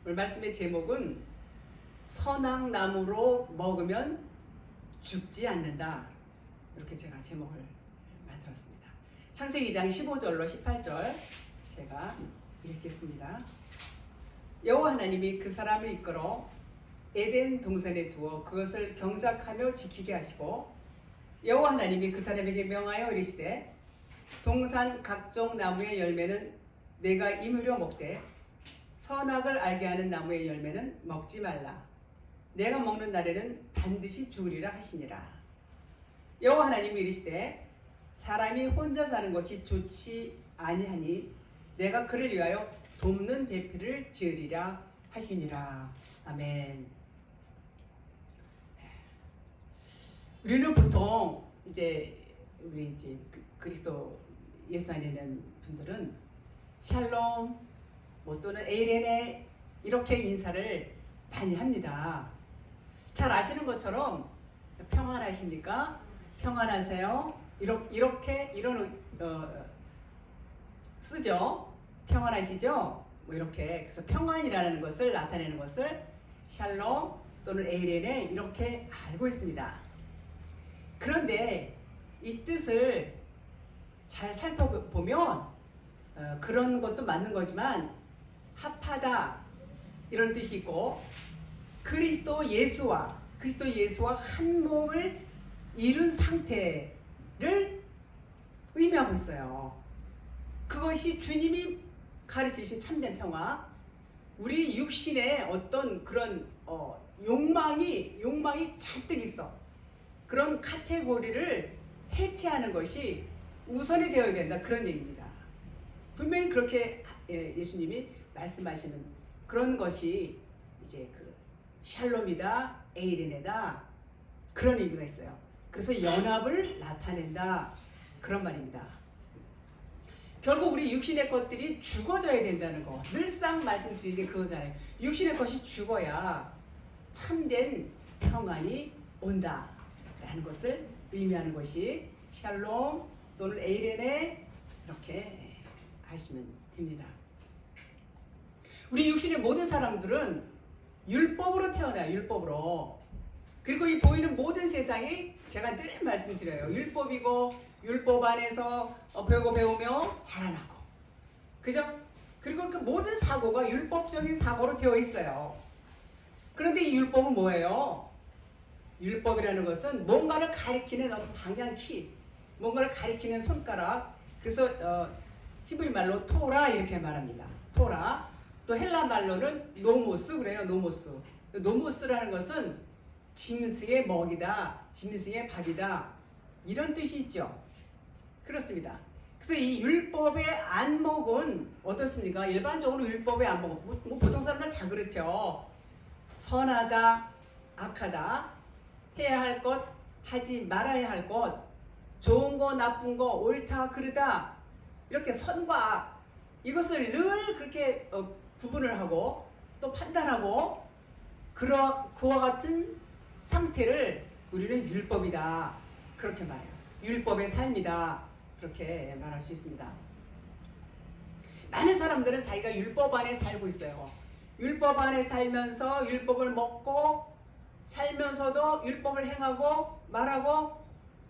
오늘 말씀의 제목은 선악나무로 먹으면 죽지 않는다. 이렇게 제가 제목을 만들었습니다. 창세기 2장 15절로 18절 제가 읽겠습니다. 여호와 하나님이 그 사람을 이끌어 에덴 동산에 두어 그것을 경작하며 지키게 하시고 여호와 하나님이 그 사람에게 명하여 이르시되 동산 각종 나무의 열매는 내가 임으려 먹되 선악을 알게 하는 나무의 열매는 먹지 말라. 내가 먹는 날에는 반드시 죽으리라 하시니라. 여호와 하나님이 이르시되 사람이 혼자 사는 것이 좋지 아니하니 내가 그를 위하여 돕는 배필을 지으리라 하시니라. 아멘. 우리는 보통 우리 그리스도 예수 안에 있는 분들은 샬롬 또는 에이레네 이렇게 인사를 많이 합니다. 잘 아시는 것처럼 평안하십니까? 평안하세요? 이렇게 쓰죠. 평안하시죠? 이렇게. 그래서 평안이라는 것을 나타내는 것을 샬롬 또는 에이레네 이렇게 알고 있습니다. 그런데 이 뜻을 잘 살펴보면 그런 것도 맞는 거지만 합하다 이런 뜻이 있고 그리스도 예수와 한 몸을 이룬 상태를 의미하고 있어요. 그것이 주님이 가르치신 참된 평화, 우리 육신에 어떤 그런 욕망이 잔뜩 있어. 그런 카테고리를 해체하는 것이 우선이 되어야 된다, 그런 얘기입니다. 분명히 그렇게 예수님이 말씀하시는 그런 것이 이제 그 샬롬이다, 에이레네다, 그런 의미가 있어요. 그래서 연합을 나타낸다, 그런 말입니다. 결국 우리 육신의 것들이 죽어져야 된다는 거, 늘상 말씀드리는 게 그거잖아요. 육신의 것이 죽어야 참된 평안이 온다 라는 것을 의미하는 것이 샬롬 또는 에이레네, 이렇게 하시면 됩니다. 우리 육신의 모든 사람들은 율법으로 태어나요. 율법으로. 그리고 이 보이는 모든 세상이 제가 늘 말씀드려요. 율법이고 율법 안에서 배우며 자라나고, 그죠? 그리고 그 모든 사고가 율법적인 사고로 되어 있어요. 그런데 이 율법은 뭐예요? 율법이라는 것은 뭔가를 가리키는 어떤 방향키, 뭔가를 가리키는 손가락. 그래서 히브리 말로 토라 이렇게 말합니다. 토라. 또 헬라 말로는 노모스 그래요. 노모스. 노모스라는 것은 짐승의 먹이다, 짐승의 밥이다, 이런 뜻이 있죠. 그렇습니다. 그래서 이 율법의 안목은 어떻습니까? 일반적으로 율법의 안목, 보통 사람들 다 그렇죠. 선하다, 악하다, 해야 할 것, 하지 말아야 할 것, 좋은 거, 나쁜 거, 옳다, 그르다, 이렇게 선과 악, 이것을 늘 그렇게 구분을 하고 또 판단하고, 그와 같은 상태를 우리는 율법이다, 그렇게 말해요. 율법의 삶이다, 그렇게 말할 수 있습니다. 많은 사람들은 자기가 율법 안에 살고 있어요. 율법 안에 살면서 율법을 먹고 살면서도 율법을 행하고 말하고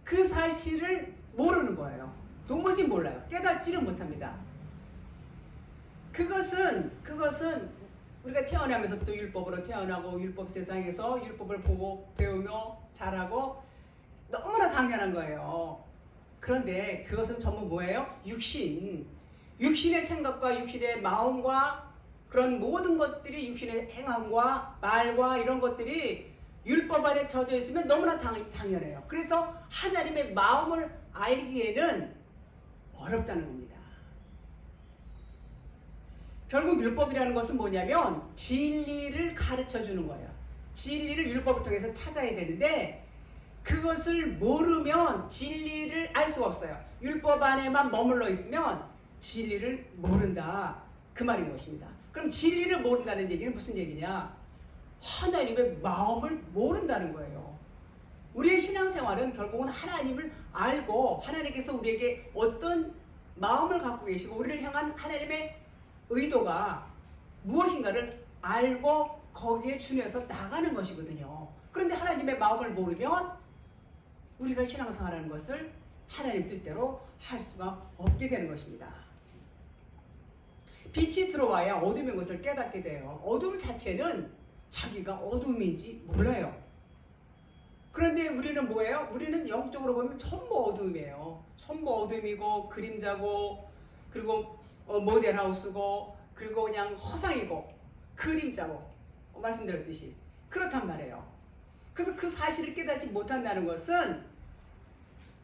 그 사실을 모르는 거예요. 도무지 몰라요. 깨닫지를 못합니다. 그것은 우리가 태어나면서부터 율법으로 태어나고 율법 세상에서 율법을 보고 배우며 자라고 너무나 당연한 거예요. 그런데 그것은 전부 뭐예요? 육신의 생각과 육신의 마음과 그런 모든 것들이, 육신의 행함과 말과 이런 것들이 율법 안에 젖어 있으면 너무나 당연해요. 그래서 하나님의 마음을 알기에는 어렵다는 겁니다. 결국 율법이라는 것은 뭐냐면 진리를 가르쳐 주는 거예요. 진리를 율법을 통해서 찾아야 되는데 그것을 모르면 진리를 알 수가 없어요. 율법 안에만 머물러 있으면 진리를 모른다, 그 말인 것입니다. 그럼 진리를 모른다는 얘기는 무슨 얘기냐? 하나님의 마음을 모른다는 거예요. 우리의 신앙생활은 결국은 하나님을 알고 하나님께서 우리에게 어떤 마음을 갖고 계시고 우리를 향한 하나님의 의도가 무엇인가를 알고 거기에 준해서 나가는 것이거든요. 그런데 하나님의 마음을 모르면 우리가 신앙생활하는 것을 하나님 뜻대로 할 수가 없게 되는 것입니다. 빛이 들어와야 어둠인 것을 깨닫게 돼요. 어둠 자체는 자기가 어둠인지 몰라요. 그런데 우리는 뭐예요? 우리는 영적으로 보면 전부 어둠이에요. 전부 어둠이고 그림자고 그리고 모델하우스고 그리고 그냥 허상이고 그림자고 말씀드렸듯이 그렇단 말이에요. 그래서 그 사실을 깨닫지 못한다는 것은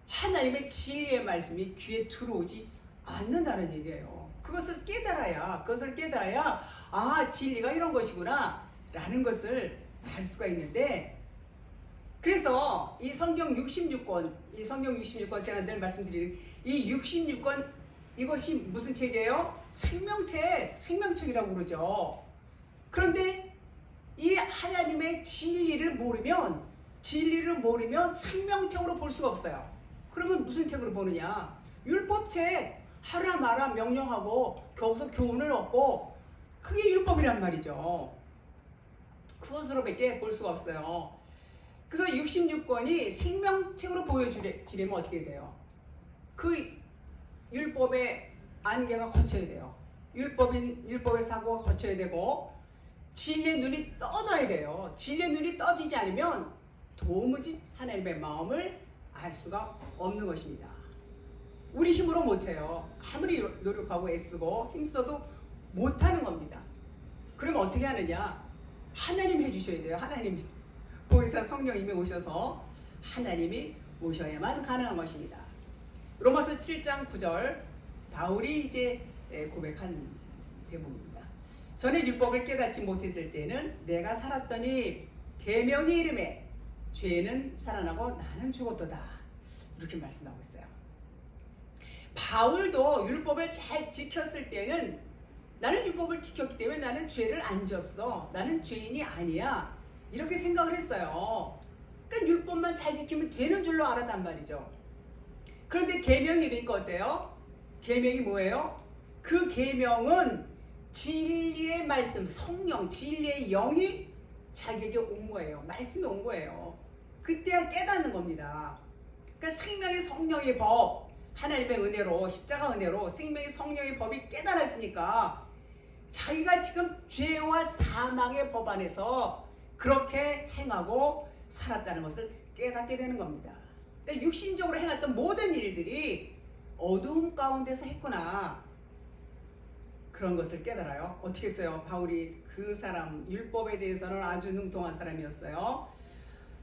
하나님의 진리의 말씀이 귀에 들어오지 않는다는 얘기예요. 그것을 깨달아야 아 진리가 이런 것이구나 라는 것을 알 수가 있는데, 그래서 이 성경 66권 제가 늘 말씀드리는 이 66권 이것이 무슨 책이에요? 생명책이라고 그러죠. 그런데 이 하나님의 진리를 모르면 생명책으로 볼 수가 없어요. 그러면 무슨 책으로 보느냐? 율법책 하라 마라 명령하고 거기서 교훈을 얻고 그게 율법이란 말이죠. 그것으로밖에 볼 수가 없어요. 그래서 66권이 생명책으로 보여주려면 어떻게 돼요? 그 율법의 안개가 거쳐야 돼요. 율법의 사고가 거쳐야 되고 진리의 눈이 떠져야 돼요. 진리의 눈이 떠지지 않으면 도무지 하나님의 마음을 알 수가 없는 것입니다. 우리 힘으로 못해요. 아무리 노력하고 애쓰고 힘써도 못하는 겁니다. 그러면 어떻게 하느냐? 하나님 해주셔야 돼요. 하나님이 보혜사 성령님이 오셔서 하나님이 오셔야만 가능한 것입니다. 로마서 7장 9절 바울이 이제 고백한 대목입니다. 전에 율법을 깨닫지 못했을 때는 내가 살았더니 계명의 이름에 죄는 살아나고 나는 죽었도다. 이렇게 말씀하고 있어요. 바울도 율법을 잘 지켰을 때는 나는 율법을 지켰기 때문에 나는 죄를 안 졌어. 나는 죄인이 아니야. 이렇게 생각을 했어요. 그러니까 율법만 잘 지키면 되는 줄로 알았단 말이죠. 그런데 계명이 이러니까 어때요? 계명이 뭐예요? 그 계명은 진리의 말씀, 성령, 진리의 영이 자기에게 온 거예요. 말씀이 온 거예요. 그때야 깨닫는 겁니다. 그러니까 생명의 성령의 법, 하나님의 은혜로, 십자가 은혜로 생명의 성령의 법이 깨달아지니까 자기가 지금 죄와 사망의 법 안에서 그렇게 행하고 살았다는 것을 깨닫게 되는 겁니다. 그러니까 육신적으로 행했던 모든 일들이 어두움 가운데서 했구나. 그런 것을 깨달아요. 어떻게 했어요? 바울이 그 사람 율법에 대해서는 아주 능통한 사람이었어요.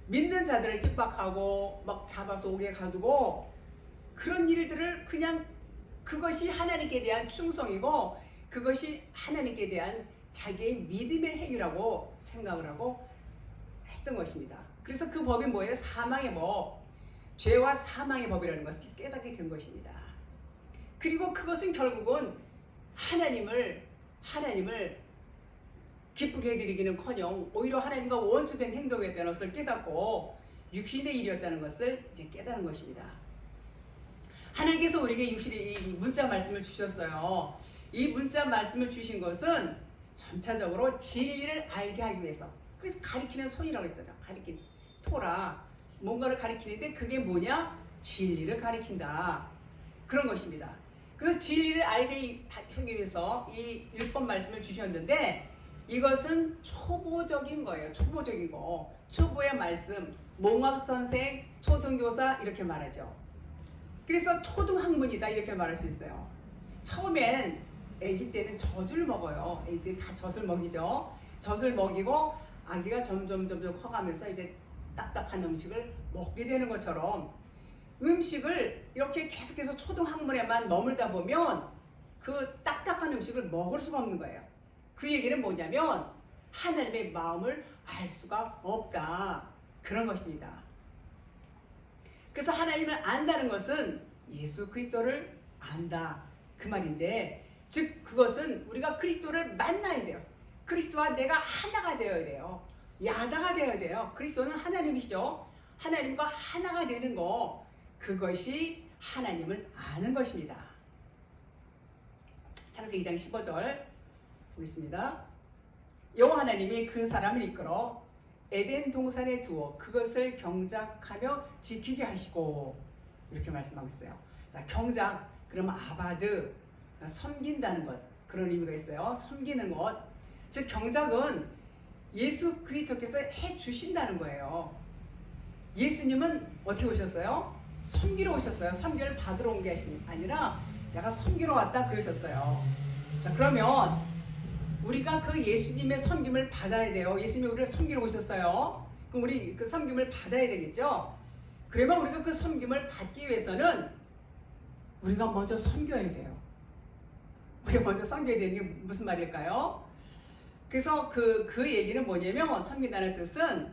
믿는 자들을 핍박하고 막 잡아서 옥에 가두고 그런 일들을 그냥 그것이 하나님께 대한 충성이고 그것이 하나님께 대한 자기의 믿음의 행위라고 생각을 하고 했던 것입니다. 그래서 그 법이 뭐예요? 사망의 법, 죄와 사망의 법이라는 것을 깨닫게 된 것입니다. 그리고 그것은 결국은 하나님을 기쁘게 해드리기는커녕 오히려 하나님과 원수된 행동이었다는 것을 깨닫고 육신의 일이었다는 것을 이제 깨닫는 것입니다. 하나님께서 우리에게 육신의 이 문자 말씀을 주셨어요. 이 문자 말씀을 주신 것은 전체적으로 진리를 알게 하기 위해서. 그래서 가리키는 손이라고 했어요. 가리킨 토라, 뭔가를 가리키는데 그게 뭐냐? 진리를 가리킨다. 그런 것입니다. 그래서 진리를 알게 하기 위해서 이 율법 말씀을 주셨는데 이것은 초보적인 거예요. 초보적인 거. 초보의 말씀, 몽학선생, 초등교사 이렇게 말하죠. 그래서 초등학문이다 이렇게 말할 수 있어요. 처음엔 아기 때는 젖을 먹어요. 아기 때 다 젖을 먹이죠. 젖을 먹이고 아기가 점점 커가면서 이제 딱딱한 음식을 먹게 되는 것처럼 음식을 이렇게 계속해서 초등학문에만 머물다 보면 그 딱딱한 음식을 먹을 수가 없는 거예요. 그 얘기는 뭐냐면 하나님의 마음을 알 수가 없다. 그런 것입니다. 그래서 하나님을 안다는 것은 예수 그리스도를 안다. 그 말인데 즉 그것은 우리가 그리스도를 만나야 돼요. 그리스도와 내가 하나가 되어야 돼요. 야다가 되어야 돼요. 그리스도는 하나님이시죠. 하나님과 하나가 되는 거 그것이 하나님을 아는 것입니다. 창세기 2장 15절 보겠습니다. 여호와 하나님이 그 사람을 이끌어 에덴 동산에 두어 그것을 경작하며 지키게 하시고, 이렇게 말씀하고 있어요. 자, 경작, 그러면 아바드, 섬긴다는 것, 그런 의미가 있어요. 섬기는 것. 즉 경작은 예수 그리스도께서 해 주신다는 거예요. 예수님은 어떻게 오셨어요? 섬기러 오셨어요. 섬기를 받으러 온 게 아니라 내가 섬기러 왔다 그러셨어요. 자, 그러면 우리가 그 예수님의 섬김을 받아야 돼요. 예수님이 우리를 섬기러 오셨어요. 그럼 우리 그 섬김을 받아야 되겠죠? 그러면 우리가 그 섬김을 받기 위해서는 우리가 먼저 섬겨야 돼요. 우리가 먼저 섬겨야 되는 게 무슨 말일까요? 그래서 그 얘기는 뭐냐면, 섬긴다는 뜻은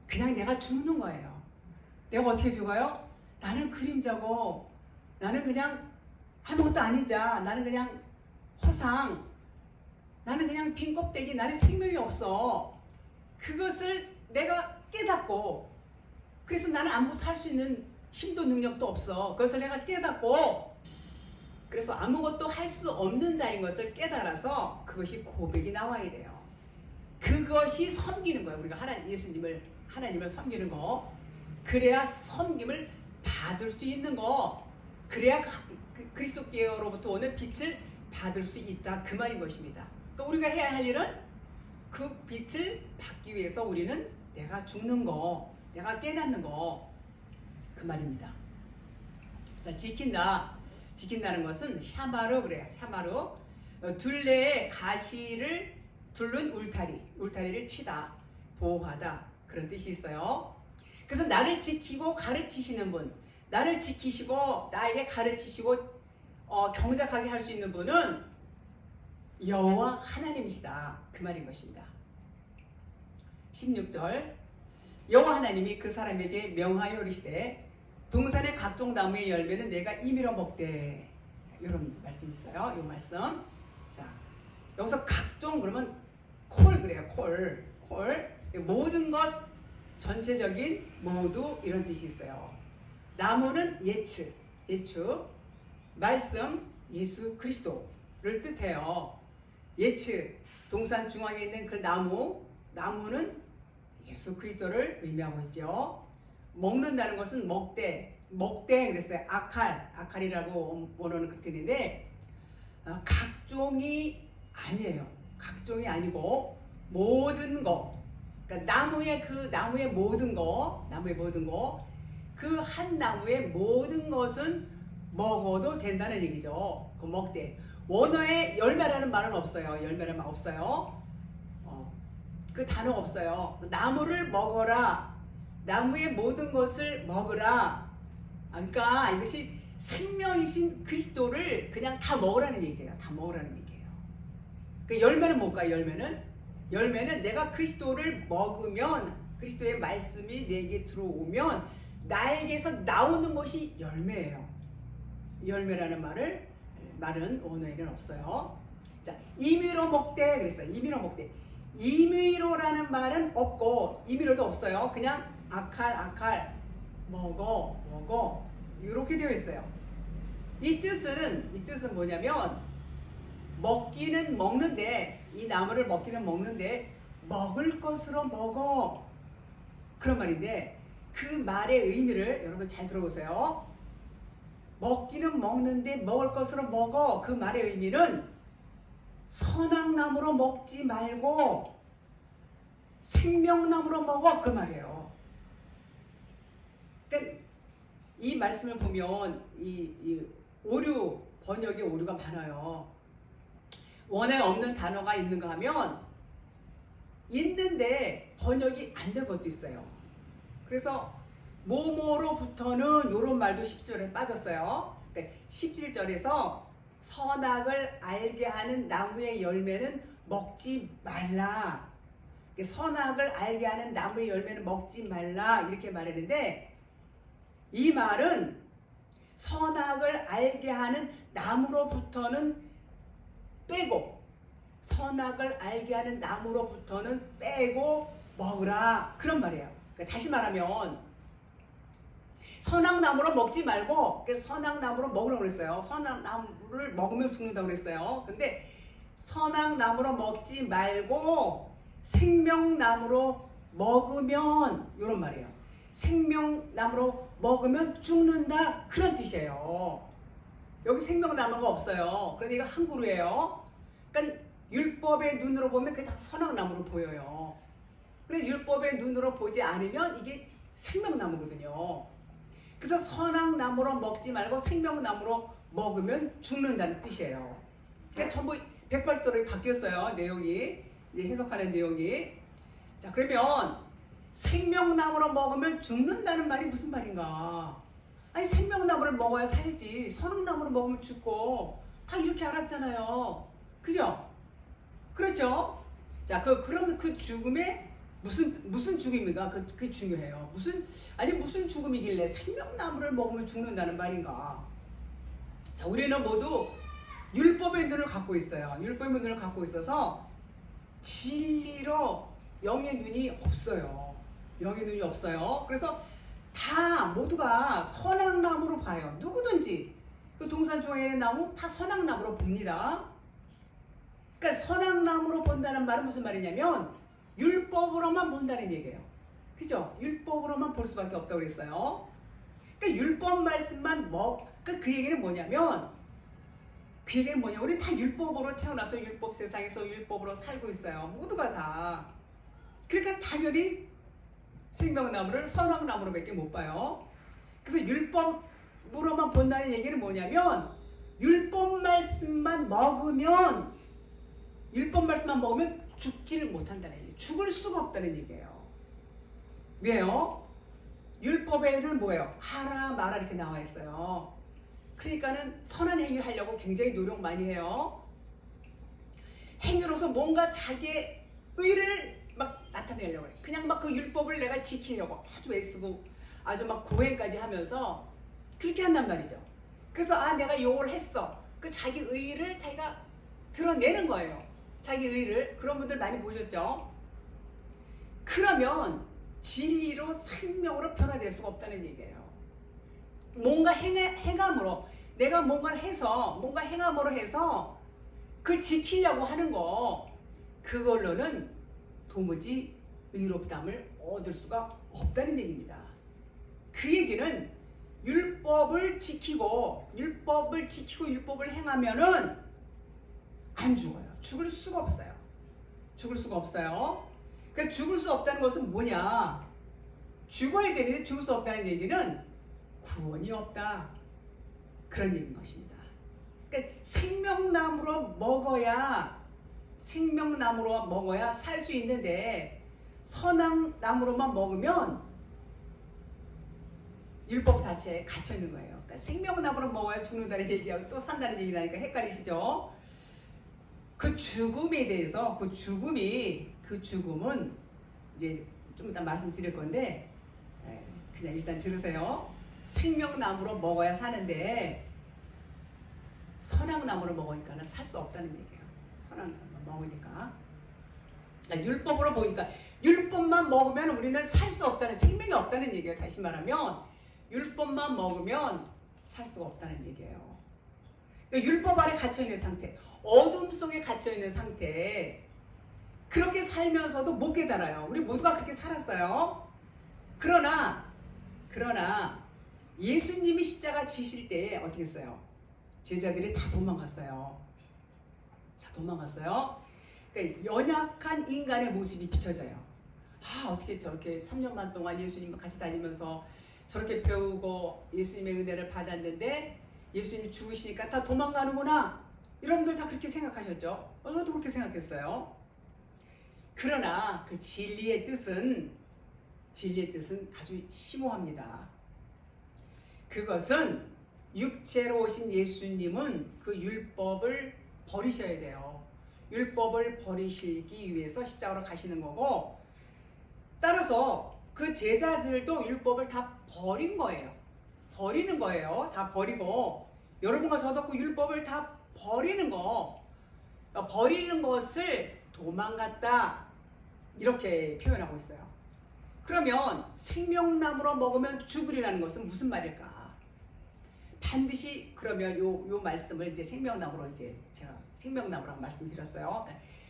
그냥 내가 죽는 거예요. 내가 어떻게 죽어요? 나는 그림자고, 나는 그냥 아무것도 아니자, 나는 그냥 허상, 나는 그냥 빈 껍데기, 나는 생명이 없어. 그것을 내가 깨닫고, 그래서 나는 아무것도 할 수 있는 힘도 능력도 없어. 그것을 내가 깨닫고, 그래서 아무것도 할 수 없는 자인 것을 깨달아서 그것이 고백이 나와야 돼요. 그것이 섬기는 거예요. 우리가 하나님을 섬기는 거. 그래야 섬김을 받을 수 있는 거. 그래야 그리스도께로부터 오는 빛을 받을 수 있다, 그 말인 것입니다. 그러니까 우리가 해야 할 일은 그 빛을 받기 위해서 우리는 내가 죽는 거, 내가 깨닫는 거, 그 말입니다. 자, 지킨다는 것은 샤마르 그래요. 샤마르. 둘레에 가시를 둘른 울타리를 치다, 보호하다, 그런 뜻이 있어요. 그래서 나를 지키고 가르치시는 분, 나를 지키시고 나에게 가르치시고 경작하게 할 수 있는 분은 여호와 하나님이시다, 그 말인 것입니다. 16절, 여호와 하나님이 그 사람에게 명하여 이르시되 동산의 각종 나무의 열매는 내가 임의로 먹되, 이런 말씀이 있어요. 이 말씀. 자, 여기서 각종 그러면 콜 그래요. 콜 모든 것, 전체적인, 모두, 이런 뜻이 있어요. 나무는 예측, 말씀, 예수 그리스도를 뜻해요. 예측, 동산 중앙에 있는 그 나무는 예수 그리스도를 의미하고 있죠. 먹는다는 것은 먹되 그랬어요. 아칼이라고 원어는 그렇게 되는데, 각종이 아니에요. 각종이 아니고 모든 거. 그러니까 나무의 모든 거, 그 한 나무의 모든 것은 먹어도 된다는 얘기죠. 그 먹되. 원어에 열매라는 말은 없어요. 열매라는 말 없어요. 그 단어가 없어요. 나무를 먹어라. 나무의 모든 것을 먹으라. 그러니까 이것이 생명이신 그리스도를 그냥 다 먹으라는 얘기예요. 다 먹으라는 얘기예요. 그 열매는 뭘까요? 열매는 내가 그리스도를 먹으면, 그리스도의 말씀이 내게 들어오면 나에게서 나오는 것이 열매예요. 열매라는 말은 원어에는 없어요. 자, 임의로 먹되 그랬어요. 임의로 먹되. 임의로라는 말은 없고 임의로도 없어요. 그냥 아칼 먹어 이렇게 되어 있어요. 이 뜻은 뭐냐면, 먹기는 먹는데, 이 나무를 먹기는 먹는데 먹을 것으로 먹어, 그런 말인데, 그 말의 의미를 여러분 잘 들어보세요. 먹기는 먹는데 먹을 것으로 먹어, 그 말의 의미는 선악나무로 먹지 말고 생명나무로 먹어, 그 말이에요. 그러니까 이 말씀을 보면 이 번역에 오류가 많아요. 원에 없는 단어가 있는가 하면 있는데 번역이 안 된 것도 있어요. 그래서 뭐뭐로부터는 이런 말도 10절에 빠졌어요. 그러니까 17절에서 선악을 알게 하는 나무의 열매는 먹지 말라. 선악을 알게 하는 나무의 열매는 먹지 말라, 이렇게 말했는데, 이 말은 선악을 알게 하는 나무로부터는 빼고, 선악을 알게 하는 나무로부터는 빼고 먹으라, 그런 말이에요. 그러니까 다시 말하면 선악나무로 먹지 말고 선악나무로 먹으라고 그랬어요. 선악나무를 먹으면 죽는다고 그랬어요. 근데 선악나무로 먹지 말고 생명나무로 먹으면, 이런 말이에요. 생명나무로 먹으면 죽는다, 그런 뜻이에요. 여기 생명나무가 없어요. 그런데 이거 한글이에요. 그러니까 율법의 눈으로 보면 그게 다 선악나무로 보여요. 그래서 율법의 눈으로 보지 않으면 이게 생명나무거든요. 그래서 선악나무로 먹지 말고 생명나무로 먹으면 죽는다는 뜻이에요. 그러니까 전부 180도로 바뀌었어요. 내용이, 이제 해석하는 내용이. 자, 그러면 생명나무로 먹으면 죽는다는 말이 무슨 말인가? 아니, 생명나무를 먹어야 살지, 선악나무를 먹으면 죽고, 다 이렇게 알았잖아요. 그죠? 그렇죠? 자, 그러면 그 죽음에 무슨 죽음인가? 그게 중요해요. 무슨 죽음이길래 생명나무를 먹으면 죽는다는 말인가? 자, 우리는 모두 율법의 눈을 갖고 있어요. 율법의 눈을 갖고 있어서 진리로 영의 눈이 없어요. 영의 눈이 없어요. 그래서 다 모두가 선악나무로 봐요. 누구든지 그 동산 중에 있는 나무 다 선악나무로 봅니다. 그러니까 선악나무로 본다는 말은 무슨 말이냐면 율법으로만 본다는 얘기예요. 그죠? 율법으로만 볼 수밖에 없다고 그랬어요. 그러니까 율법 말씀만 그 얘기는 뭐냐면, 우리 다 율법으로 태어나서 율법 세상에서 율법으로 살고 있어요. 모두가 다. 그러니까 당연히 생명나무를 선악나무로밖에 못 봐요. 그래서 율법으로만 본다는 얘기는 뭐냐면 율법 말씀만 먹으면 죽지를 못한다는 얘기예요. 죽을 수가 없다는 얘기예요. 왜요? 율법에는 뭐예요? 하라 마라 이렇게 나와 있어요. 그러니까는 선한 행위를 하려고 굉장히 노력 많이 해요. 행위로서 뭔가 자기의 의를 막 나타내려고 해요. 그냥 막 그 율법을 내가 지키려고 아주 애쓰고 아주 막 고행까지 하면서 그렇게 한단 말이죠. 그래서 내가 요걸 했어. 그 자기 의를 자기가 드러내는 거예요. 자기 의를. 그런 분들 많이 보셨죠? 그러면 진리로 생명으로 변화될 수가 없다는 얘기예요. 뭔가 행함으로, 내가 뭔가를 해서, 뭔가 행함으로 해서 그걸 지키려고 하는 거, 그걸로는 도무지 의롭담을 얻을 수가 없다는 얘기입니다. 그 얘기는 율법을 지키고 율법을 행하면은 안 죽어요. 죽을 수가 없어요. 죽을 수가 없어요. 그러니까 죽을 수 없다는 것은 뭐냐? 죽어야 되는데 죽을 수 없다는 얘기는 구원이 없다, 그런 얘기인 것입니다. 그러니까 생명나무로 먹어야 살 수 있는데 선악나무로만 먹으면 율법 자체에 갇혀 있는 거예요. 그러니까 생명나무로 먹어야 죽는다는 얘기하고 또 산다는 얘기라니까 헷갈리시죠? 그 죽음에 대해서, 그 죽음은 이제 좀 이따 말씀드릴 건데 그냥 일단 들으세요. 생명나무로 먹어야 사는데 선악나무로 먹으니까 살 수 없다는 얘기예요. 선악나무 먹으니까. 율법으로 보니까 율법만 먹으면 우리는 살 수 없다는, 생명이 없다는 얘기예요. 다시 말하면 율법만 먹으면 살 수가 없다는 얘기예요. 그러니까 율법 아래 갇혀있는 상태, 어둠 속에 갇혀있는 상태, 그렇게 살면서도 못 깨달아요. 우리 모두가 그렇게 살았어요. 그러나 예수님이 십자가 지실 때 어떻게 했어요? 제자들이 다 도망갔어요. 그러니까 연약한 인간의 모습이 비춰져요. 어떻게 저렇게 3년만 동안 예수님과 같이 다니면서 저렇게 배우고 예수님의 은혜를 받았는데 예수님이 죽으시니까 다 도망가는구나. 여러분들 다 그렇게 생각하셨죠? 저도 그렇게 생각했어요. 그러나 그 진리의 뜻은 아주 심오합니다. 그것은 육체로 오신 예수님은 그 율법을 버리셔야 돼요. 율법을 버리시기 위해서 십자가로 가시는 거고, 따라서 그 제자들도 율법을 다 버린 거예요. 다 버리고, 여러분과 저도 그 율법을 다 버리는 것을 도망갔다, 이렇게 표현하고 있어요. 그러면 생명나무로 먹으면 죽으리라는 것은 무슨 말일까? 반드시 그러면 요 말씀을 이제 생명나무로 이제 제가 생명나무라고 말씀드렸어요.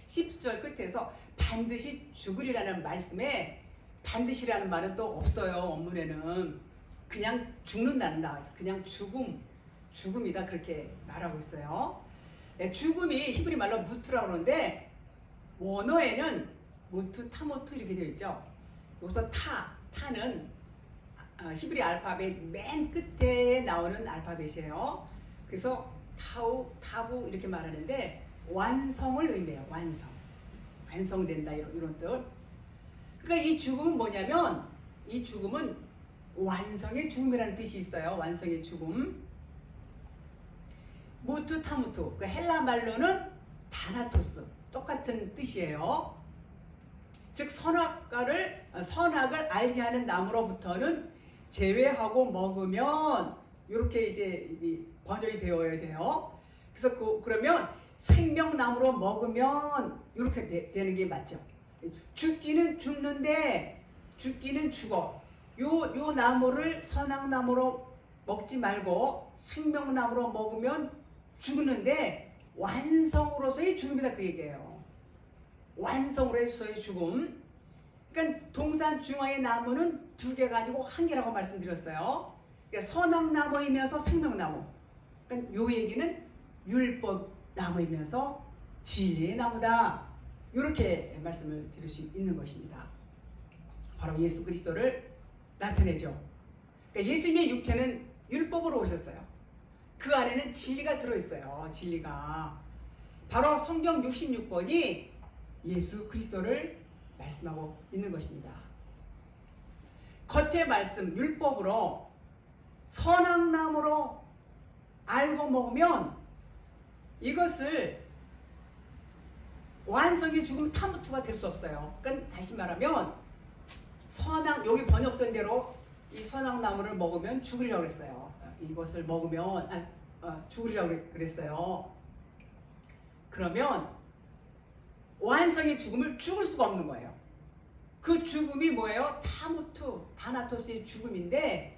10절 끝에서 반드시 죽으리라는 말씀에 반드시라는 말은 또 없어요. 원문에는 그냥 죽는다는 나와서 그냥 죽음이다 그렇게 말하고 있어요. 죽음이 히브리 말로 무트라고 그러는데 원어에는 무트, 타모트 이렇게 되어 있죠. 여기서 타는 히브리 알파벳 맨 끝에 나오는 알파벳이에요. 그래서 타부 이렇게 말하는데 완성을 의미해요. 완성된다 이런 뜻. 그러니까 이 죽음은 뭐냐면 이 죽음은 완성의 죽음이라는 뜻이 있어요. 완성의 죽음. 무트 타무트. 그 헬라 말로는 다나토스. 똑같은 뜻이에요. 즉 선악을 알게 하는 나무로부터는 제외하고 먹으면 이렇게 이제 번역이 되어야 돼요. 그래서 그러면 생명나무로 먹으면 이렇게 되는 게 맞죠. 죽기는 죽는데 죽기는 죽어. 요 나무를 선악나무로 먹지 말고 생명나무로 먹으면 죽는데 완성으로서의 죽음이다 그 얘기예요. 완성으로서의 죽음. 그러니까 동산 중앙의 나무는 두 개가 아니고 한 개라고 말씀드렸어요. 그러니까 선악나무이면서 생명나무. 그러니까 요 얘기는 율법 나무이면서 진리의 나무다. 이렇게 말씀을 드릴 수 있는 것입니다. 바로 예수 그리스도를 나타내죠. 그러니까 예수님의 육체는 율법으로 오셨어요. 그 안에는 진리가 들어있어요. 진리가. 바로 성경 66권이 예수 그리스도를 말씀하고 있는 것입니다. 겉의 말씀, 율법으로 선악나무로 알고 먹으면 이것을 완성의 죽음 타무트가 될 수 없어요. 그러니까 다시 말하면 여기 번역된 대로 이 선악나무를 먹으면 죽으리라고 그랬어요. 이것을 먹으면 죽으리라고 그랬어요. 그러면 완성의 죽음을 죽을 수가 없는 거예요. 그 죽음이 뭐예요? 다나토스의 죽음인데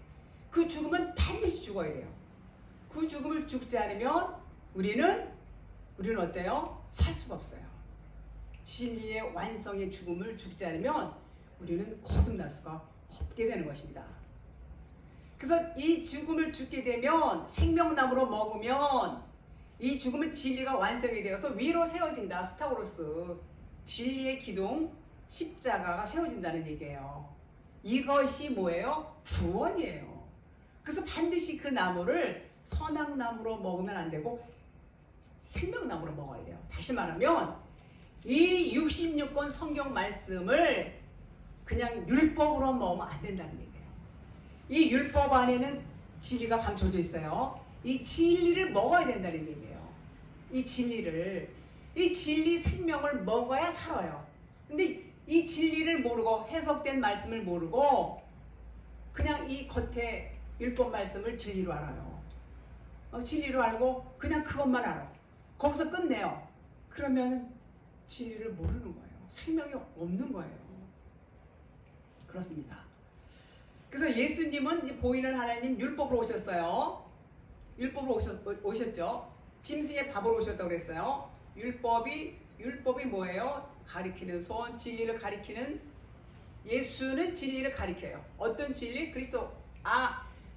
그 죽음은 반드시 죽어야 돼요. 그 죽음을 죽지 않으면 우리는 어때요? 살 수가 없어요. 진리의 완성의 죽음을 죽지 않으면 우리는 거듭날 수가 없게 되는 것입니다. 그래서 이 죽음을 죽게 되면 생명나무로 먹으면 이 죽음은 진리가 완성이 되어서 위로 세워진다. 스타우로스. 진리의 기둥 십자가가 세워진다는 얘기예요. 이것이 뭐예요? 구원이에요. 그래서 반드시 그 나무를 선악나무로 먹으면 안 되고 생명나무로 먹어야 돼요. 다시 말하면 이 66권 성경 말씀을 그냥 율법으로 먹으면 안 된다는 얘기예요. 이 율법 안에는 진리가 감춰져 있어요. 이 진리를 먹어야 된다는 얘기예요. 이 진리 생명을 먹어야 살아요. 근데 이 진리를 모르고 해석된 말씀을 모르고 그냥 이 겉에 율법 말씀을 진리로 알아요. 진리로 알고 그냥 그것만 알아. 거기서 끝내요. 그러면 진리를 모르는 거예요. 생명이 없는 거예요. 그렇습니다. 그래서 예수님은 보이는 하나님 율법으로 오셨어요. 율법으로 오셨죠. 짐승의 밥으로 오셨다고 그랬어요. 율법이 뭐예요? 가리키는 손, 진리를 가리키는. 예수는 진리를 가리켜요. 어떤 진리? 그리스도.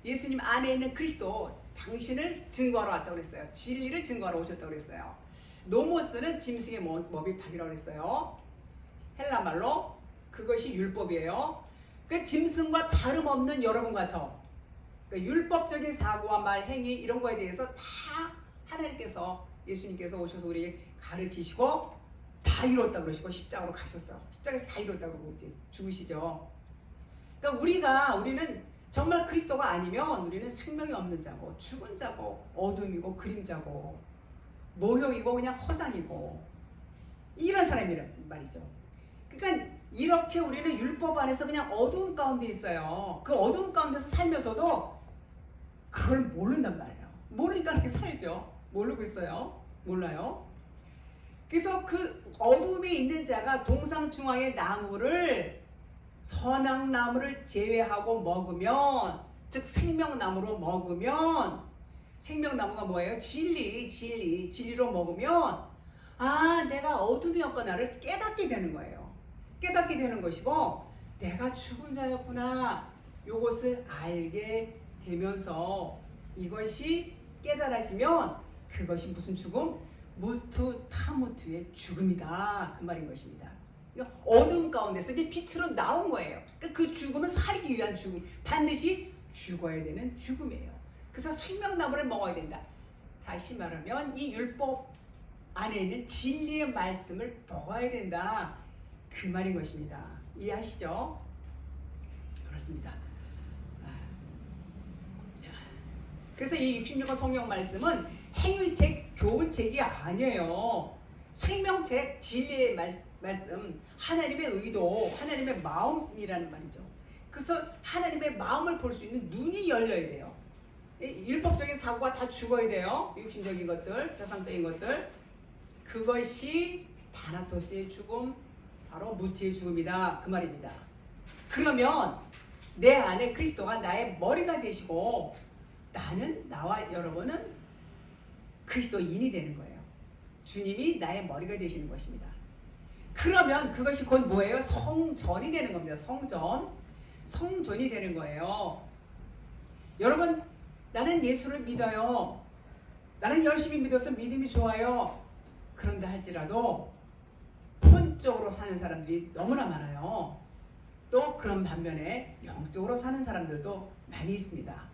예수님 안에 있는 그리스도, 당신을 증거하러 왔다고 그랬어요. 진리를 증거하러 오셨다고 그랬어요. 노모스는 짐승의 먹이 밥이라고 그랬어요. 헬라 말로 그것이 율법이에요. 그 짐승과 다름없는 여러분과 저, 그러니까 율법적인 사고와 말, 행위 이런 거에 대해서 다 하나님께서, 예수님께서 오셔서 우리 가르치시고 다 이뤘다고 그러시고 십자가로 가셨어요. 십자가에서 다 이뤘다고 그러고 이제 죽으시죠. 그러니까 우리는 정말 그리스도가 아니면 우리는 생명이 없는 자고 죽은 자고 어둠이고 그림자고 모형이고 그냥 허상이고 이런 사람이란 말이죠. 그러니까 이렇게 우리는 율법 안에서 그냥 어두운 가운데 있어요. 그 어두운 가운데서 살면서도 그걸 모른단 말이에요. 모르니까 이렇게 살죠. 모르고 있어요. 몰라요. 그래서 그 어둠에 있는 자가 동상 중앙의 나무를, 선악나무를 제외하고 먹으면, 즉 생명나무로 먹으면 생명나무가 뭐예요? 진리로 먹으면 내가 어둠이었거나를 깨닫게 되는 거예요. 깨닫게 되는 것이고 내가 죽은 자였구나 요것을 알게 되면서 이것이 깨달아지면 그것이 무슨 죽음? 무투 타무투의 죽음이다 그 말인 것입니다. 그러니까 어둠 가운데서 이제 빛으로 나온 거예요. 그러니까 그 죽음은 살기 위한 죽음, 반드시 죽어야 되는 죽음이에요. 그래서 생명나무를 먹어야 된다. 다시 말하면 이 율법 안에 있는 진리의 말씀을 먹어야 된다 그 말인 것입니다. 이해하시죠? 그렇습니다. 그래서 이 66권 성경 말씀은 행위책, 교훈책이 아니에요. 생명책, 진리의 말씀, 하나님의 의도, 하나님의 마음이라는 말이죠. 그래서 하나님의 마음을 볼 수 있는 눈이 열려야 돼요. 율법적인 사고가 다 죽어야 돼요. 육신적인 것들, 세상적인 것들. 그것이 다나토스의 죽음, 바로 무티의 죽음이다 그 말입니다. 그러면 내 안에 그리스도가 나의 머리가 되시고 나와 여러분은 그리스도인이 되는 거예요. 주님이 나의 머리가 되시는 것입니다. 그러면 그것이 곧 뭐예요? 성전이 되는 겁니다. 성전이 되는 거예요. 여러분, 나는 예수를 믿어요. 나는 열심히 믿어서 믿음이 좋아요. 그런다 할지라도 혼적으로 사는 사람들이 너무나 많아요. 또 그런 반면에 영적으로 사는 사람들도 많이 있습니다.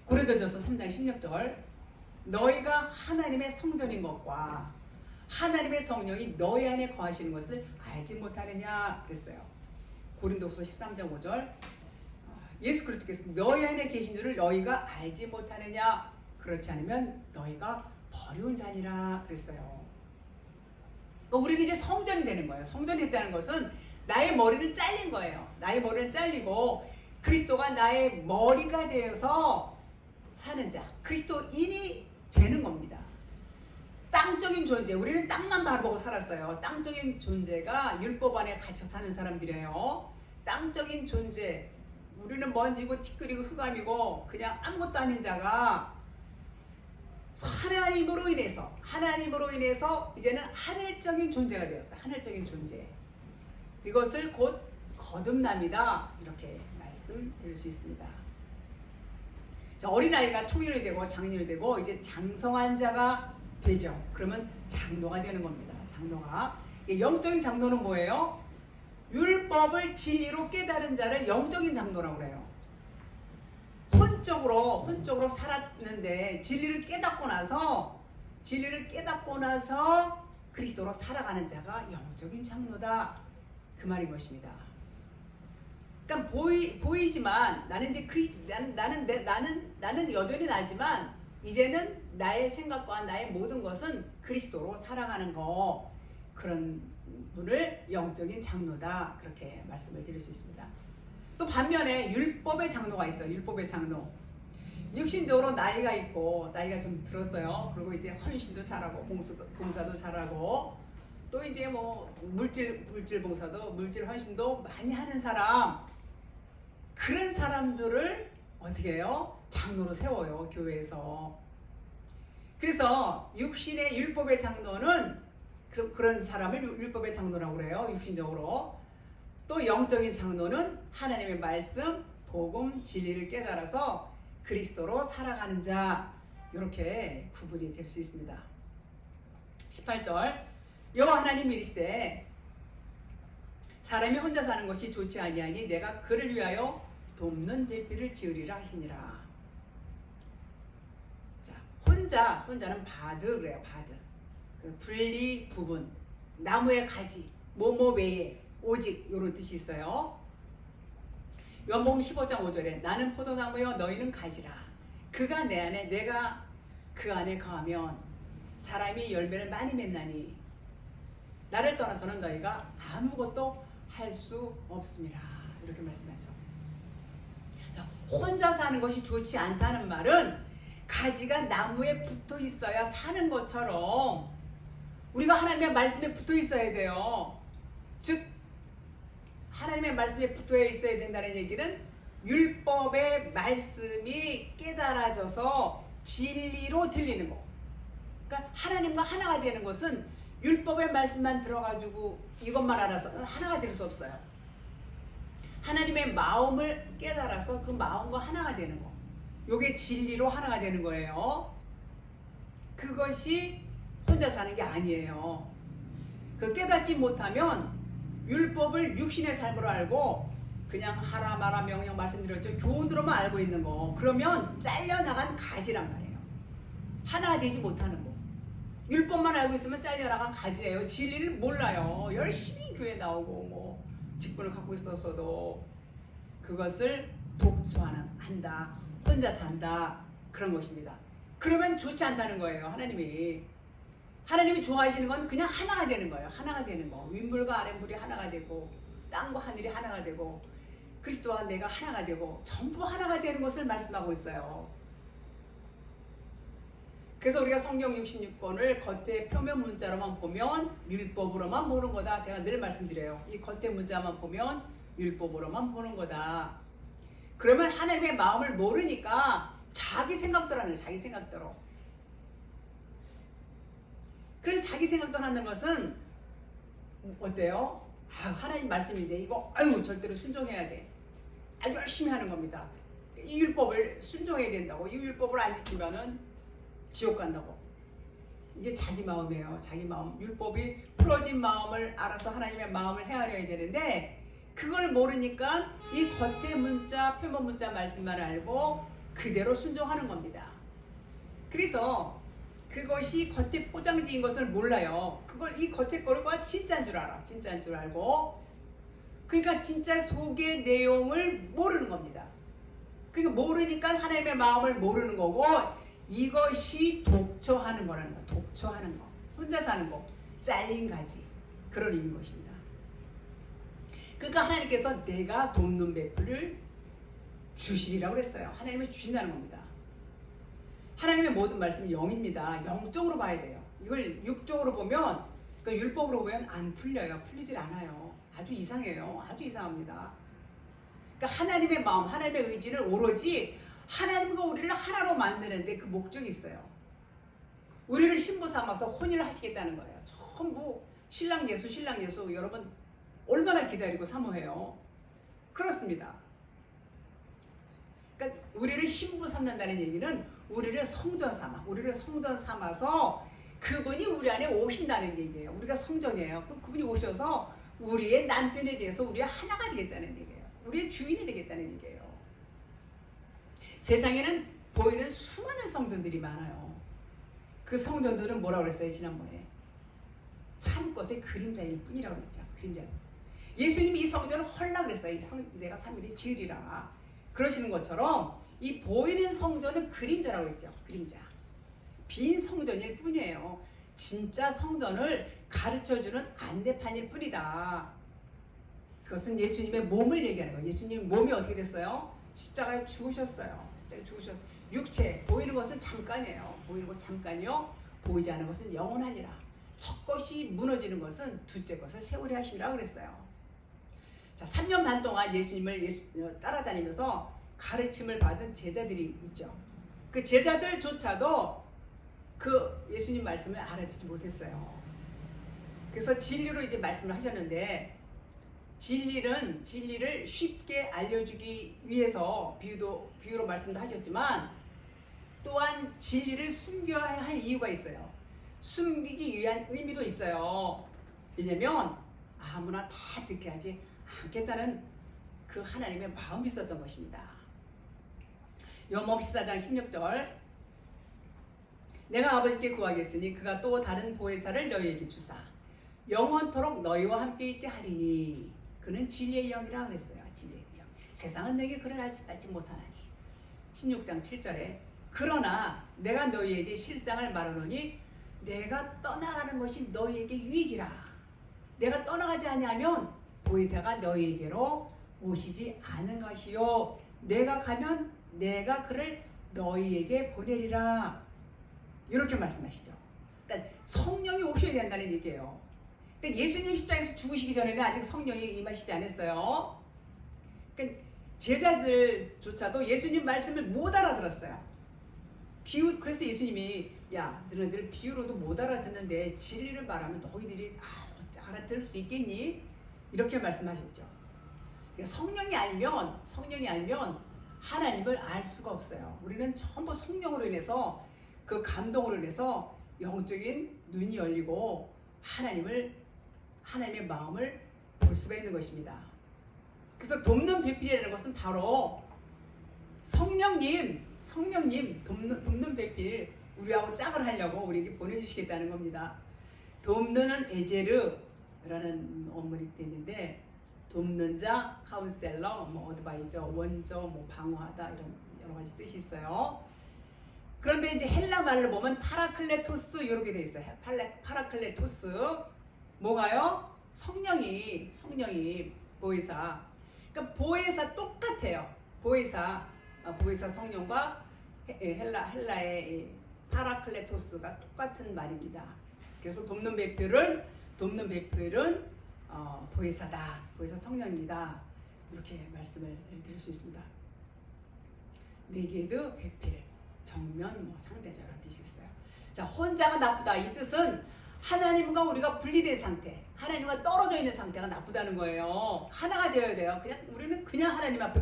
고린도전서 3장 16절 너희가 하나님의 성전인 것과 하나님의 성령이 너희 안에 거하시는 것을 알지 못하느냐 그랬어요. 고린도후서 13장 5절 예수 그리스도께서 너희 안에 계신 줄을 너희가 알지 못하느냐 그렇지 않으면 너희가 버려온 자니라 그랬어요. 그러니까 우리는 이제 성전이 되는 거예요. 성전이 됐다는 것은 나의 머리는 잘린 거예요. 나의 머리는 잘리고 그리스도가 나의 머리가 되어서 사는 자, 그리스도인이 되는 겁니다. 땅적인 존재, 우리는 땅만 바라보고 살았어요. 땅적인 존재가 율법 안에 갇혀 사는 사람들이에요. 땅적인 존재, 우리는 먼지고 티끌이고 흑암이고 그냥 아무것도 아닌 자가 하나님으로 인해서 이제는 하늘적인 존재가 되었어요. 하늘적인 존재. 이것을 곧 거듭남이다 이렇게 말씀드릴 수 있습니다. 자, 어린아이가 청년이 되고 장년이 되고 이제 장성한 자가 되죠. 그러면 장로가 되는 겁니다. 장로가. 영적인 장로는 뭐예요? 율법을 진리로 깨달은 자를 영적인 장로라고 그래요. 혼적으로 살았는데 진리를 깨닫고 나서 그리스도로 살아가는 자가 영적인 장로다 그 말인 것입니다. 그러니까 보이지만 나는 이제 나는 여전히 나지만 이제는 나의 생각과 나의 모든 것은 그리스도로 살아가는 거 그런 분을 영적인 장로다 그렇게 말씀을 드릴 수 있습니다. 또 반면에 율법의 장로가 있어요. 율법의 장로. 육신적으로 나이가 있고 나이가 좀 들었어요. 그리고 이제 헌신도 잘하고 봉사도 잘하고 또 이제 뭐 물질 봉사도 물질 헌신도 많이 하는 사람 그런 사람들을 어떻게 해요? 장로로 세워요. 교회에서. 그래서 육신의 율법의 장로는 그런 사람을 율법의 장로라고 그래요. 육신적으로. 또 영적인 장로는 하나님의 말씀, 복음, 진리를 깨달아서 그리스도로 살아가는 자 이렇게 구분이 될 수 있습니다. 18절 여호와 하나님 이르시되 사람이 혼자 사는 것이 좋지 아니하니 내가 그를 위하여 돕는 배필을 지으리라 하시니라. 자, 혼자는 바드 그래요. 바드. 분리, 부분, 나무의 가지, 뭐뭐 외에, 오직 이런 뜻이 있어요. 요한복음 15장 5절에 나는 포도나무여 너희는 가지라. 그가 내 안에 내가 그 안에 거하면 사람이 열매를 많이 맺나니 나를 떠나서는 너희가 아무것도 할 수 없습니다. 이렇게 말씀하죠. 자, 혼자 사는 것이 좋지 않다는 말은 가지가 나무에 붙어 있어야 사는 것처럼 우리가 하나님의 말씀에 붙어 있어야 돼요. 즉 하나님의 말씀에 붙어 있어야 된다는 얘기는 율법의 말씀이 깨달아져서 진리로 들리는 거. 그러니까 하나님과 하나가 되는 것은 율법의 말씀만 들어가지고 이것만 알아서 하나가 될 수 없어요. 하나님의 마음을 깨달아서 그 마음과 하나가 되는 거. 요게 진리로 하나가 되는 거예요. 그것이 혼자 사는 게 아니에요. 그 깨닫지 못하면 율법을 육신의 삶으로 알고 그냥 하라 마라 명령 말씀드렸죠. 교훈으로만 알고 있는 거. 그러면 잘려나간 가지란 말이에요. 하나가 되지 못하는 거. 율법만 알고 있으면 잘려나간 가지예요. 진리를 몰라요. 열심히 교회 나오고 뭐 직분을 갖고 있었어도 그것을 독초한다. 혼자 산다. 그런 것입니다. 그러면 좋지 않다는 거예요. 하나님이 좋아하시는 건 그냥 하나가 되는 거예요. 하나가 되는 거. 윗물과 아랫물이 하나가 되고 땅과 하늘이 하나가 되고 그리스도와 내가 하나가 되고 전부 하나가 되는 것을 말씀하고 있어요. 그래서 우리가 성경 66권을 겉에 표면 문자로만 보면 율법으로만 보는 거다. 제가 늘 말씀드려요. 이 겉에 문자만 보면 율법으로만 보는 거다. 그러면 하나님의 마음을 모르니까 자기 생각대로 하는 거예요. 자기 생각대로. 그럼 자기 생각대로 하는 것은 어때요? 하나님 말씀인데 이거 절대로 순종해야 돼. 아주 열심히 하는 겁니다. 이 율법을 순종해야 된다고. 이 율법을 안 지키면은 지옥 간다고. 이게 자기 마음이에요. 자기 마음. 율법이 풀어진 마음을 알아서 하나님의 마음을 헤아려야 되는데 그걸 모르니까 이 겉의 문자, 표면 문자 말씀만 알고 그대로 순종하는 겁니다. 그래서 그것이 겉에 포장지인 것을 몰라요. 그걸 이 겉에 거가 진짜인 줄 알아. 진짜인 줄 알고. 그러니까 진짜 속의 내용을 모르는 겁니다. 그러니까 모르니까 하나님의 마음을 모르는 거고 이것이 독초하는 거라는 거. 독초하는 거. 혼자 사는 거. 잘린 가지. 그런 의미인 것입니다. 그러니까 하나님께서 내가 돕는 배풀을 주시리라고 그랬어요. 하나님이 주신다는 겁니다. 하나님의 모든 말씀은 영입니다. 영적으로 봐야 돼요. 이걸 육적으로 보면, 그러니까 율법으로 보면 안 풀려요. 풀리질 않아요. 아주 이상해요. 아주 이상합니다. 그러니까 하나님의 마음, 하나님의 의지를 오로지 하나님과 우리를 하나로 만드는데 그 목적이 있어요. 우리를 신부 삼아서 혼인을 하시겠다는 거예요. 전부 신랑 예수 여러분 얼마나 기다리고 사모해요. 그렇습니다. 그러니까 우리를 신부 삼는다는 얘기는 우리를 성전 삼아서 그분이 우리 안에 오신다는 얘기예요. 우리가 성전이에요. 그럼 그분이 오셔서 우리의 남편에 대해서 우리가 하나가 되겠다는 얘기예요. 우리의 주인이 되겠다는 얘기예요. 세상에는 보이는 수많은 성전들이 많아요. 그 성전들은 뭐라고 그랬어요? 지난번에 참 것의 그림자일 뿐이라고 그랬죠. 그림자. 예수님이 이 성전을 헐라 그랬어요. 내가 3일에 지으리라. 그러시는 것처럼 이 보이는 성전은 그림자라고 했죠. 그림자. 빈 성전일 뿐이에요. 진짜 성전을 가르쳐주는 안내판일 뿐이다. 그것은 예수님의 몸을 얘기하는 거예요. 예수님 몸이 어떻게 됐어요? 십자가에 죽으셨어요. 십자가에 죽으셨어요. 육체, 보이는 것은 잠깐이에요. 보이는 것은 잠깐이요. 보이지 않는 것은 영원하니라. 첫 것이 무너지는 것은 둘째 것을 세우려 하심이라고 그랬어요. 자, 3년 반 동안 예수님을 따라다니면서 가르침을 받은 제자들이 있죠. 그 제자들조차도 그 예수님 말씀을 알아듣지 못했어요. 그래서 진리로 이제 말씀을 하셨는데 진리를 쉽게 알려주기 위해서 비유로 말씀도 하셨지만 또한 진리를 숨겨야 할 이유가 있어요. 숨기기 위한 의미도 있어요. 왜냐면 아무나 다 듣게 하지 않겠다는 그 하나님의 마음이 있었던 것입니다. 요한복음 14장 16절 내가 아버지께 구하겠으니 그가 또 다른 보혜사를 너희에게 주사 영원토록 너희와 함께 있게 하리니 그는 진리의 영이라 그랬어요. 진리의 영. 세상은 내게 그를 알지 못하나니 16장 7절에 그러나 내가 너희에게 실상을 말하노니 내가 떠나가는 것이 너희에게 유익이라. 내가 떠나가지 아니하면 보혜사가 너희에게로 오시지 않은 것이요 내가 가면 내가 그를 너희에게 보내리라. 이렇게 말씀하시죠. 그러니까 성령이 오셔야 된다는 얘기예요. 근데 예수님 십자가에서 죽으시기 전에는 아직 성령이 임하시지 않았어요. 그러니까 제자들조차도 예수님 말씀을 못 알아들었어요. 그래서 예수님이 야 너희들 비유로도 못 알아듣는데 진리를 말하면 너희들이 알아들을 수 있겠니? 이렇게 말씀하셨죠. 성령이 아니면 하나님을 알 수가 없어요. 우리는 전부 성령으로 인해서 그 감동으로 인해서 영적인 눈이 열리고 하나님의 마음을 볼 수가 있는 것입니다. 그래서 돕는 배필이라는 것은 바로 성령님 돕는 배필 우리하고 짝을 하려고 우리에게 보내주시겠다는 겁니다. 돕는 에제르라는 원문이 있는데 돕는 자, 카운셀러, 어드바이저, 원조, 방어하다 이런 여러 가지 뜻이 있어요. 그런데 이제 헬라 말로 보면 파라클레토스 이렇게 돼 있어요. 파라클레토스 뭐가요? 성령이 보혜사. 그러니까 보혜사 똑같아요. 보혜사 성령과 헬라의 파라클레토스가 똑같은 말입니다. 그래서 돕는 배필은 보혜사다. 보혜사 성령입니다. 이렇게 말씀을 드릴 수 있습니다. 네게드 배필 정면 상대적으로 뜻이 있어요. 자, 혼자가 나쁘다. 이 뜻은 하나님과 우리가 분리된 상태, 하나님과 떨어져 있는 상태가 나쁘다는 거예요. 하나가 되어야 돼요. 우리는 그냥 하나님 앞에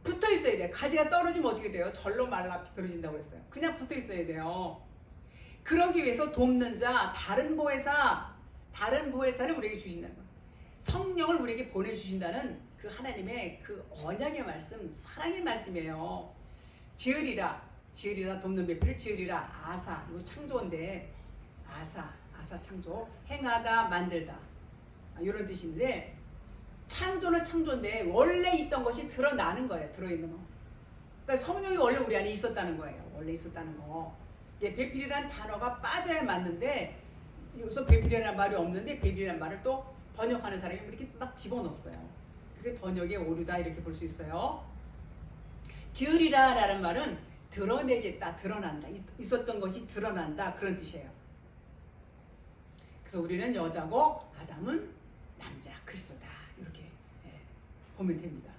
붙어 있어야 돼요. 가지가 떨어지면 어떻게 돼요? 절로 말라 비틀어진다고 했어요. 그냥 붙어 있어야 돼요. 그러기 위해서 돕는 자, 다른 보혜사를 우리에게 주신다는 거예요. 성령을 우리에게 보내주신다는 그 하나님의 그 언약의 말씀, 사랑의 말씀이에요. 지으리라 돕는 배필을 지으리라. 아사, 이거 창조인데 아사 창조, 행하다 만들다 이런 뜻인데, 창조는 창조인데 원래 있던 것이 드러나는 거예요. 들어있는 거. 그러니까 성령이 원래 우리 안에 있었다는 거예요. 원래 있었다는 거. 배필이라는 단어가 빠져야 맞는데 여기서 배필이라는 말이 없는데 배필이라는 말을 또 번역하는 사람이 이렇게 막 집어넣었어요. 그래서 번역에 오류다 이렇게 볼 수 있어요. 지으리라 라는 말은 드러내겠다, 드러난다, 있었던 것이 드러난다 그런 뜻이에요. 그래서 우리는 여자고 아담은 남자, 그리스도다 이렇게 보면 됩니다.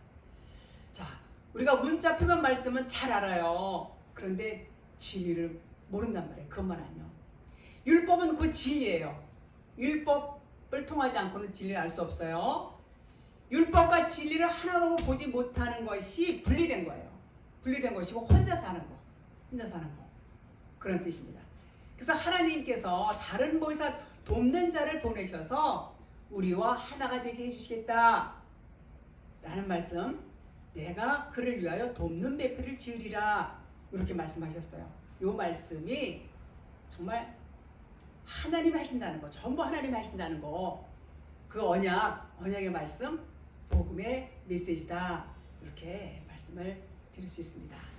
자, 우리가 문자 표면 말씀은 잘 알아요. 그런데 진리를 모른단 말이에요. 그것만 알면. 율법은 그 진리예요. 율법을 통하지 않고는 진리를 알 수 없어요. 율법과 진리를 하나로 보지 못하는 것이 분리된 거예요. 분리된 것이고 혼자 사는 거. 그런 뜻입니다. 그래서 하나님께서 다른 보혜사 돕는 자를 보내셔서 우리와 하나가 되게 해주시겠다 라는 말씀, 내가 그를 위하여 돕는 배필을 지으리라 이렇게 말씀하셨어요. 이 말씀이 정말 하나님이 하신다는 거, 전부 하나님이 하신다는 거, 그 언약의 말씀, 복음의 메시지다 이렇게 말씀을 드릴 수 있습니다.